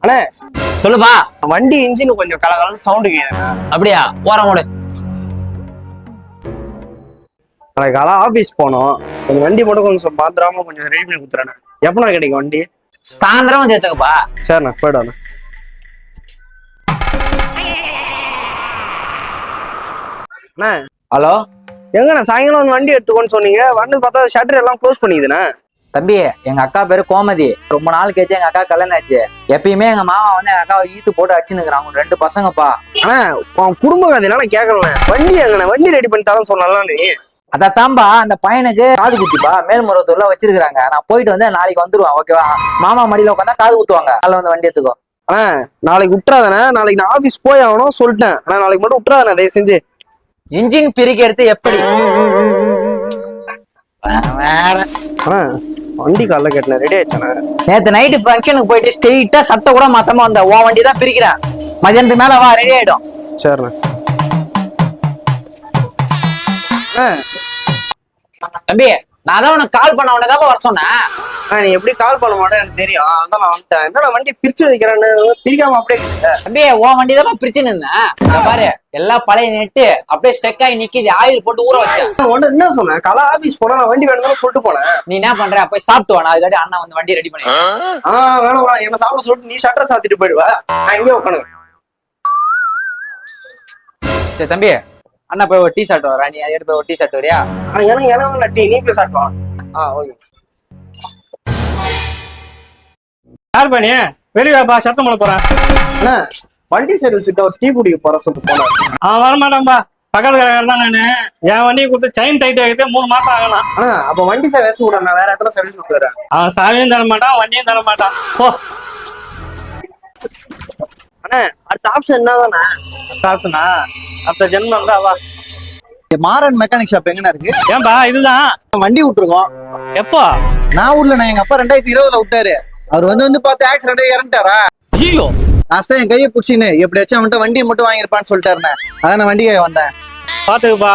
அண்ணே சொல்லுப்பா. வண்டி இன்ஜின் கொஞ்சம் கலகலன்னு சவுண்டு கேக்குதுண்ணா. அப்படியா? ஓரம் ஓடு. நாளைக்கு காலை ஆபீஸ் போனோம். கொஞ்சம் வண்டி மட்டும் கொஞ்சம் பாத்திரமா கொஞ்சம் ரெடி பண்ணி கொடுத்துறேண்ணே. எப்பண்ணா கிடைக்கும் வண்டி? சாயந்தரம் வந்து எடுத்துக்கப்பா. சரிண்ணா போயிடுண்ணா. அண்ணா ஹலோ எங்கண்ணா சாயங்காலம் வந்து வண்டி எடுத்துக்கோன்னு சொன்னீங்க. வந்து பார்த்தா ஷட்டர் எல்லாம் க்ளோஸ் பண்ணிக்குதுண்ணா. தம்பி, எங்க அக்கா பேரு கோமதி. ரொம்ப நாள் கழிச்சு எங்க அக்கா கல்யாணம் ஆச்சு. எப்பயுமே எங்க மாமா வந்து எங்க அக்காவை ஈத்து போட்டு அடிச்சுனுக்குறாங்க. அவங்க 2 பசங்கப்பா. அண்ணா உன் குடும்ப கதையெல்லாம் நான் கேட்கலண்ணே. வண்டி எங்கண்ணா? வண்டி ரெடி பண்ணி தரேன்னு சொன்னாலும் நீ. அதாம்பா, அந்த பையனுக்கு காது குத்திப்பா மேல்மருவத்தூர்ல வச்சிருக்காங்க. நான் போயிட்டு வந்து நாளைக்கு வந்துருவேன். ஓகேவா? மாமா மடியில உட்காந்தா காது குத்துவாங்க. அதில் வந்து வண்டி எடுத்துக்கோ. அண்ணா நாளைக்கு விட்டுறாதானே? நாளைக்கு நான் ஆபீஸ் போய் ஆகணும் சொல்லிட்டேன். ஆனா நாளைக்கு மட்டும் விட்டுறாதானே தயவு செஞ்சு. இன்ஜின் பிரிக்கிறது எப்படி? வேற அண்ணா வண்டி காலைல கேட்டேன், ரெடி ஆயிடுச்சாண்ணா? நேத்து நைட்டு ஃபங்க்ஷனுக்கு போயிட்டு ஸ்ட்ரெயிட்டா சட்டை கூட மாத்தாம வந்த உன் வண்டி தான் பிரிக்கிறேன். மதியானத்துக்கு மேல வா, ரெடி ஆயிடும். சரிண்ணா. தம்பி, நான் தான் உனக்கு கால் பண்ண உடனே வர சொன்னேன். நீ எப்படி கால் பண்ண மாட்டேன் எனக்கு தெரியும். அதான் நான் வந்துட்டேன். என்னடா வண்டி பிரிச்சு வைக்கிறேன்னு பிரிக்காம அப்படியே இருக்கு. தம்பி, உன் வண்டி தான் பிரிச்சுன்னு இருந்தேன். இங்க பாரு, எல்லாம் பழைய நெட்டு அப்படியே ஸ்டெக் ஆகி நிக்குது. ஆயில் போட்டு ஊற வச்சேன். உடனே என்ன சொன்னேன்? காலை ஆபீஸ் போனா நான் வண்டி வேணும்னு சொல்லிட்டு போனேன். நீ என்ன பண்ற? போய் சாப்பிட்டு வா. அதுக்காட்டி அண்ணா வந்து வண்டி ரெடி பண்ணி. வேணும் வேணாம் என்ன சாப்பிட சொல்லிட்டு நீ ஷட்டரை சாத்திட்டு போயிடுவா. நான் இங்கே உட்காந்து. சரி தம்பி, அண்ணா போய் ஒரு டீ ஷர்ட் வரா. நீ எடுத்து போய் ஒரு டீ ஷர்ட் வரியா? எனக்கு டீ நீ போய் சாப்பிடுவான். ஓகே. யார் பண்ணி வெளியாப்பா சத்தம் போட போறேன். அண்ணா வண்டி சர்வீஸ் கிட்ட ஒரு டீ குடிக்க போற சொல்லிட்டு போனேன். வரமாட்டேன்பா. பக்கத்து கடையில் தான் நானு. என் வண்டியை கொடுத்து செயின் டைட் ஆகிட்டு 3 மாசம் ஆகலாம். அப்ப வண்டி சர்வீஸ் கூட நான் வேற இடத்துல சர்வீஸ் கொடுக்குறேன். அவன் சாவியும் தர மாட்டான், வண்டியும் தர மாட்டான். போ. அண்ணா அடுத்த ஆப்ஷன் என்னதானே? காசுனா அடுத்த ஜென்மம் தான். வா. மாறன் மெக்கானிக் ஷாப் எங்கண்ணா இருக்கு? ஏன்பா இதுதான் வண்டி விட்டுருக்கோம். எப்போ? நான் ஊர்ல எங்க அப்பா 2020 விட்டாரு. அவர் வந்து பார்த்து ஆக்சிடென்ட் இறந்துட்டாரா. ஐயோ, லாஸ்டா என் கையை பிடிச்சின்னு எப்படியாச்சும் அவன்கிட்ட வண்டியை மட்டும் வாங்கிருப்பான்னு சொல்லிட்டாருண்ணே. அதான் நான் வண்டியை வந்தேன். பாத்துக்குப்பா.